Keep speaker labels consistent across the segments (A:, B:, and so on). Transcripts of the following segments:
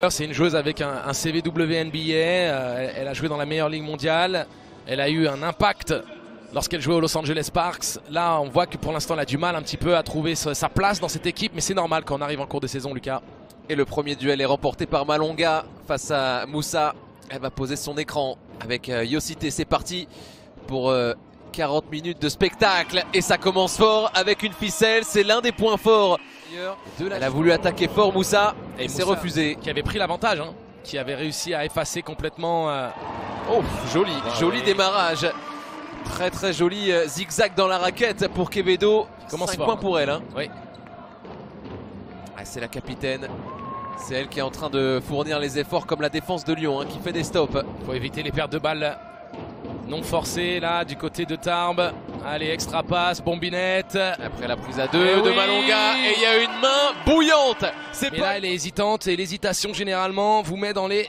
A: C'est une joueuse avec un CV WNBA, elle a joué dans la meilleure ligue mondiale, elle a eu un impact lorsqu'elle jouait au Los Angeles Sparks. Là on voit que pour l'instant elle a du mal un petit peu à trouver sa place dans cette équipe, mais c'est normal quand on arrive en cours de saison, Lucas.
B: Et le premier duel est remporté par Malonga face à Moussa. Elle va poser son écran avec Yosité. C'est parti pour 40 minutes de spectacle et ça commence fort avec une ficelle. C'est l'un des points forts. Elle a voulu attaquer fort Moussa et c'est refusé.
A: Qui avait pris l'avantage, hein, qui avait réussi à effacer complètement.
B: Oh, joli, joli démarrage. Très très joli zigzag dans la raquette pour Quevedo. 5 points pour elle. Hein.
A: Oui.
B: Ah, c'est la capitaine. C'est elle qui est en train de fournir les efforts comme la défense de Lyon, hein, qui fait des stops.
A: Il faut éviter les pertes de balles non forcées là du côté de Tarbes. Allez, extra passe, bombinette.
B: Après la prise à deux de Malonga et il y a une main bouillante.
A: Mais là elle est hésitante et l'hésitation généralement vous met dans les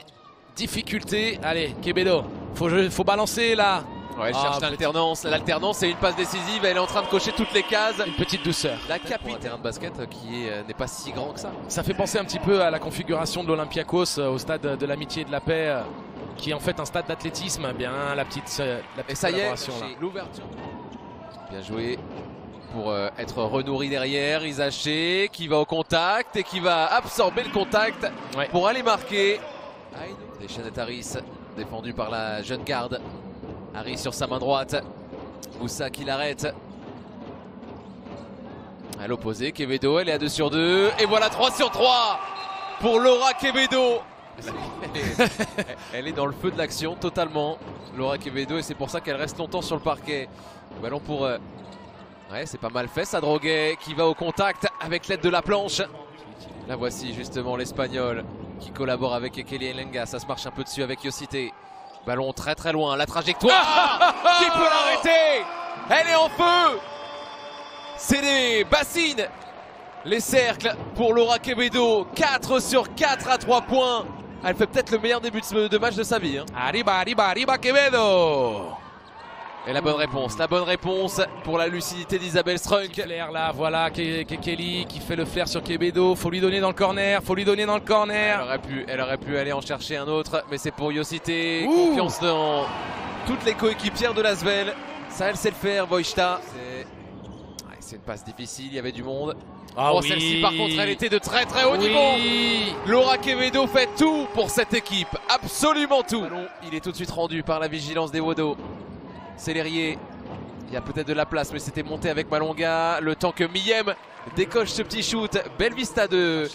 A: difficultés. Allez, Quevedo, faut balancer là.
B: Ouais, elle cherche l'alternance. L'alternance est une passe décisive. Elle est en train de cocher toutes les cases.
A: Une petite douceur.
B: La capitaine. Un terrain de basket qui n'est pas si grand que ça.
A: Ça fait penser un petit peu à la configuration de l'Olympiakos au stade de l'Amitié et de la Paix, qui est en fait un stade d'athlétisme. Bien, la petite
B: et ça y est,
A: l'ouverture.
B: Bien joué pour être renourri derrière. Isaché qui va au contact et qui va absorber le contact pour aller marquer. Deschanette Harris défendu par la jeune garde. Harris sur sa main droite. Moussa qui l'arrête. À l'opposé, Quevedo, elle est à 2 sur 2. Et voilà 3 sur 3 pour Laura Quevedo. Elle est dans le feu de l'action totalement, Laura Quevedo, et c'est pour ça qu'elle reste longtemps sur le parquet. Ballon pour... Ouais, c'est pas mal fait, ça Droguet qui va au contact avec l'aide de la planche. La voici justement l'Espagnol qui collabore avec Kelly Elenga. Ça se marche un peu dessus avec Yosité. Ballon très très loin, la trajectoire. Qui peut l'arrêter? Elle est en feu. C'est les bassines, les cercles pour Laura Quevedo. 4 sur 4 à 3 points. Elle fait peut-être le meilleur début de match de sa vie. Hein.
A: Arriba Quevedo.
B: Et la bonne réponse pour la lucidité d'Isabelle Strunk.
A: Flair là, voilà Kelly qui fait le flair sur Quevedo. Faut lui donner dans le corner,
B: Elle aurait pu aller en chercher un autre, mais c'est pour Yosité. Confiance dans toutes les coéquipières de l'Asvel. Ça, elle sait le faire, Wojta. C'est une passe difficile, il y avait du monde. Celle-ci par contre, elle était de très très haut niveau. Laura Quevedo fait tout pour cette équipe, absolument tout. Il est tout de suite rendu par la vigilance des Wodo. Célérier, il y a peut-être de la place, mais c'était monté avec Malonga. Le temps que Miyem décoche ce petit shoot. Belle vista de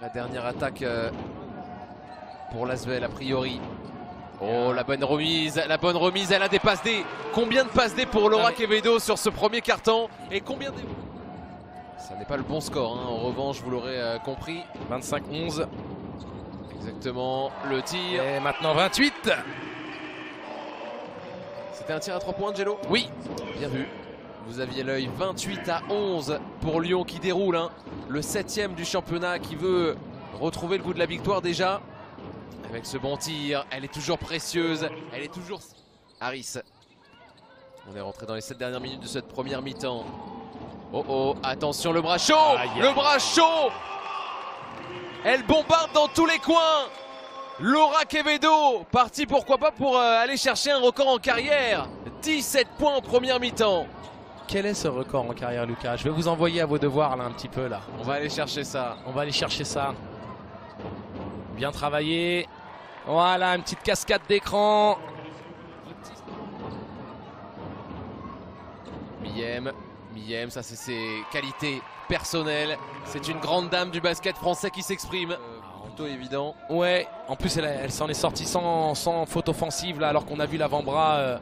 B: la dernière attaque pour l'Asvel a priori. Oh, la bonne remise, elle a des passes D. Combien de passes D pour Laura Quevedo sur ce premier carton? Et combien de... Ça n'est pas le bon score, hein. En revanche, vous l'aurez compris.
A: 25-11.
B: Exactement, le tir.
A: Et maintenant 28.
B: C'était un tir à 3 points, Jello?
A: Oui.
B: Bien vu. Vous aviez l'œil. 28-11 pour Lyon qui déroule. Hein. Le 7e du championnat qui veut retrouver le goût de la victoire déjà. Avec ce bon tir, elle est toujours précieuse. Elle est toujours... Harris. On est rentré dans les 7 dernières minutes de cette première mi-temps. Oh, attention le bras chaud. Le bras chaud. Elle bombarde dans tous les coins. Laura Quevedo, partie pourquoi pas pour aller chercher un record en carrière. 17 points en première mi-temps.
A: Quel est ce record en carrière, Lucas? Je vais vous envoyer à vos devoirs là un petit peu là.
B: On va aller chercher ça.
A: Bien travaillé. Voilà, une petite cascade d'écran.
B: Miyem, ça c'est ses qualités personnelles. C'est une grande dame du basket français qui s'exprime. Plutôt évident.
A: Ouais, en plus elle s'en est sortie sans faute offensive là, alors qu'on a vu l'avant-bras.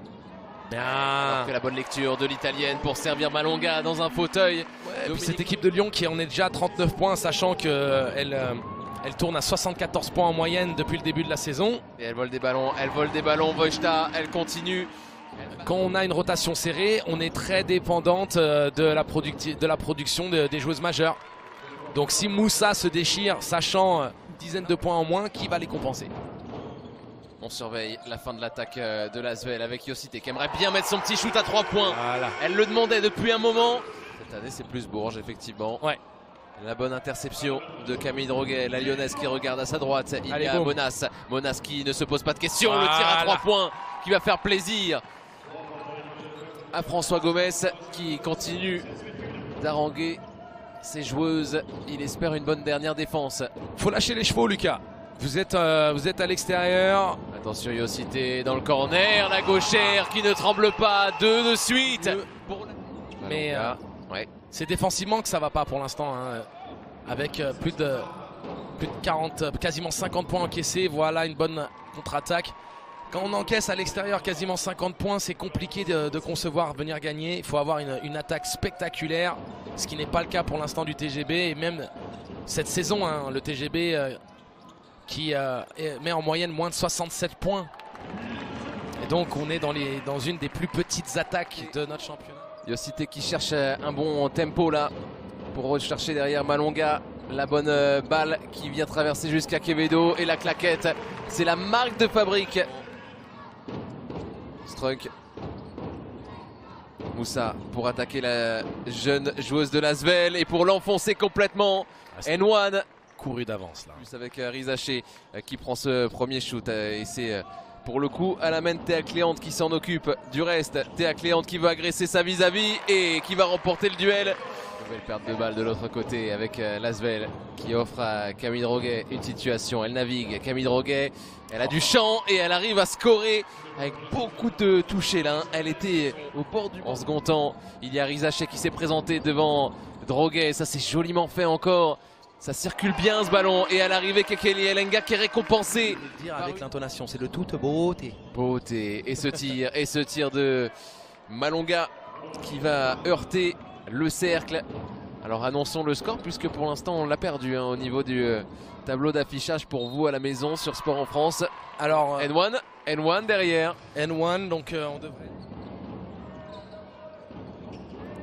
B: Bien. La bonne lecture de l'italienne pour servir Malonga dans un fauteuil.
A: Et puis cette équipe de Lyon qui en est déjà à 39 points, sachant qu'elle tourne à 74 points en moyenne depuis le début de la saison.
B: Et elle vole des ballons, Wojta, elle continue.
A: Quand on a une rotation serrée, on est très dépendante de la production des joueuses majeures. Donc si Moussa se déchire, sachant une dizaine de points en moins, qui va les compenser?
B: On surveille la fin de l'attaque de l'Asvel avec Yosité qui aimerait bien mettre son petit shoot à 3 points.
A: Voilà.
B: Elle le demandait depuis un moment. Cette année c'est plus Bourges effectivement.
A: Ouais.
B: La bonne interception de Camille Droguet, la lyonnaise qui regarde à sa droite. Il y a
A: boum.
B: Monas. Monas qui ne se pose pas de questions.
A: Voilà.
B: Le tir à 3 points qui va faire plaisir à François Gomez qui continue d'haranguer ses joueuses. Il espère une bonne dernière défense.
A: Faut lâcher les chevaux, Lucas. Vous êtes à l'extérieur.
B: Attention, Yosité dans le corner. La gauchère qui ne tremble pas. 2 de suite.
A: Mais
B: ouais.
A: c'est défensivement que ça va pas pour l'instant, hein. Avec plus de 40, quasiment 50 points encaissés. Voilà une bonne contre-attaque. Quand on encaisse à l'extérieur quasiment 50 points, c'est compliqué de concevoir venir gagner. Il faut avoir une attaque spectaculaire, ce qui n'est pas le cas pour l'instant du TGB. Et même cette saison, hein, le TGB qui met en moyenne moins de 67 points. Et donc on est dans une des plus petites attaques de notre championnat.
B: Yosité qui cherche un bon tempo là pour rechercher derrière Malonga. La bonne balle qui vient traverser jusqu'à Quevedo et la claquette. C'est la marque de fabrique. Strunk. Moussa pour attaquer la jeune joueuse de l'Asvel et pour l'enfoncer complètement. N1
A: couru d'avance là.
B: Plus avec Rizaché qui prend ce premier shoot et c'est pour le coup Alamène Théa Cléante qui s'en occupe. Du reste, Théa Cléante qui va agresser sa vis-à-vis et qui va remporter le duel. Nouvelle perte de balle de l'autre côté avec l'Asvel qui offre à Camille Droguet une situation. Elle navigue, Camille Droguet, elle a du champ et elle arrive à scorer avec beaucoup de touchés là. Elle était au bord du... En second temps, il y a Rizaché qui s'est présenté devant Droguet. Ça c'est joliment fait encore. Ça circule bien ce ballon et à l'arrivée Kekeli Elenga qui est récompensé.
C: Dire avec l'intonation, c'est de toute beauté.
B: Beauté et ce tir de Malonga qui va heurter le cercle. Alors annonçons le score puisque pour l'instant on l'a perdu au niveau du tableau d'affichage pour vous à la maison sur Sport en France.
A: Alors
B: N1 derrière.
A: N1 donc on devrait...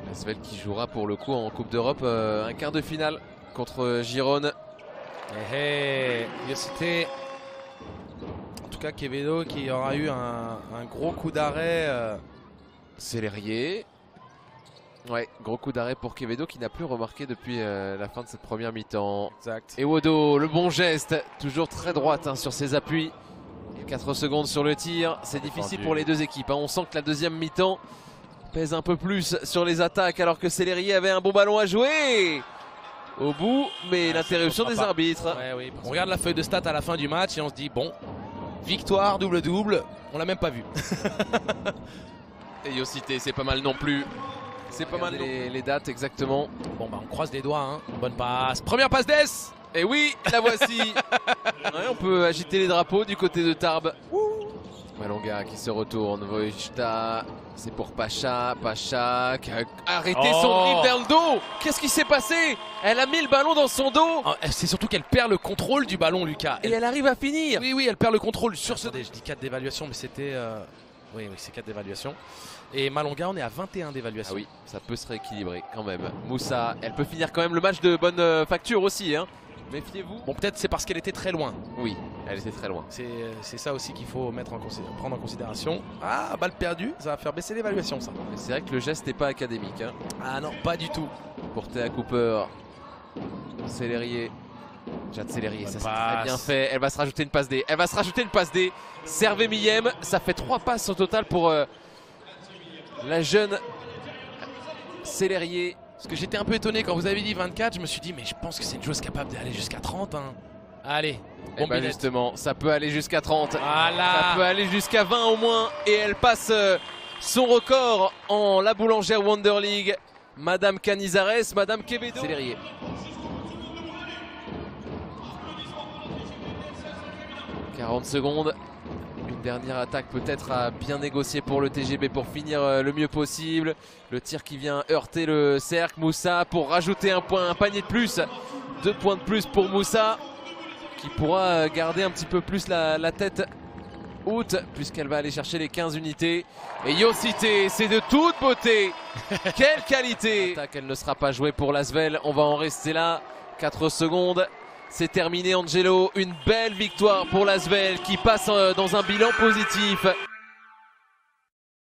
B: L'Asvel qui jouera pour le coup en Coupe d'Europe un quart de finale contre Gironne.
A: Yosité. En tout cas Quevedo qui aura eu un gros coup d'arrêt.
B: Célérier. Ouais, gros coup d'arrêt pour Quevedo qui n'a plus remarqué depuis la fin de cette première mi-temps.
A: Exact.
B: Et Wodo, le bon geste, toujours très droite sur ses appuis. 4 secondes sur le tir, c'est difficile pour les deux équipes. On sent que la deuxième mi-temps pèse un peu plus sur les attaques alors que Célérier avait un bon ballon à jouer. Au bout, mais l'interruption des arbitres.
A: Ouais, oui. On regarde la feuille de stats à la fin du match et on se dit bon, victoire, double-double, on l'a même pas vu.
B: Et Yosité, c'est pas mal non plus. C'est pas mal les dates exactement.
A: Bon bah on croise les doigts, hein. Bonne passe. Première passe d'Es.
B: Et oui, la voici. Ouais, on peut agiter les drapeaux du côté de Tarbes. Malonga qui se retourne. Wojta, c'est pour Pacha. Pacha qui a arrêté son dribble dans le dos. Qu'est-ce qui s'est passé? Elle a mis le ballon dans son dos.
A: C'est surtout qu'elle perd le contrôle du ballon, Lucas.
B: Et elle arrive à finir.
A: Oui, elle perd le contrôle sur ce... Je dis 4 d'évaluation, mais c'était... Oui, c'est 4 d'évaluation. Et Malonga, on est à 21 d'évaluation.
B: Ah oui, ça peut se rééquilibrer quand même. Moussa, elle peut finir quand même le match de bonne facture aussi. Hein. Méfiez-vous.
A: Bon, peut-être c'est parce qu'elle était très loin.
B: Oui, elle était très loin.
A: C'est ça aussi qu'il faut prendre en considération. Ah, balle perdue, ça va faire baisser l'évaluation ça.
B: C'est vrai que le geste n'est pas académique. Hein.
A: Ah non, pas du tout.
B: Pour Théa Cooper, Célérier. Jade Célérier, ça c'est très bien fait. Elle va se rajouter une passe D. Servez Miyem, ça fait 3 passes au total pour la jeune Célérier.
A: Parce que j'étais un peu étonné quand vous avez dit 24, je me suis dit mais je pense que c'est une joueuse capable d'aller jusqu'à 30. Hein. Allez,
B: bon bah justement, ça peut aller jusqu'à 30.
A: Voilà.
B: Ça peut aller jusqu'à 20 au moins. Et elle passe son record en la boulangère Wonder League. Madame Canizares, Madame Quevedo. Célérier. « 40 secondes. Une dernière attaque peut-être à bien négocier pour le TGB pour finir le mieux possible. Le tir qui vient heurter le cercle. Moussa pour rajouter un point, un panier de plus. 2 points de plus pour Moussa qui pourra garder un petit peu plus la tête haute puisqu'elle va aller chercher les 15 unités. Et Yosité, c'est de toute beauté. Quelle qualité. L'attaque, elle ne sera pas jouée pour l'Asvel. On va en rester là. 4 secondes. C'est terminé Angelo, une belle victoire pour l'Asvel qui passe dans un bilan positif.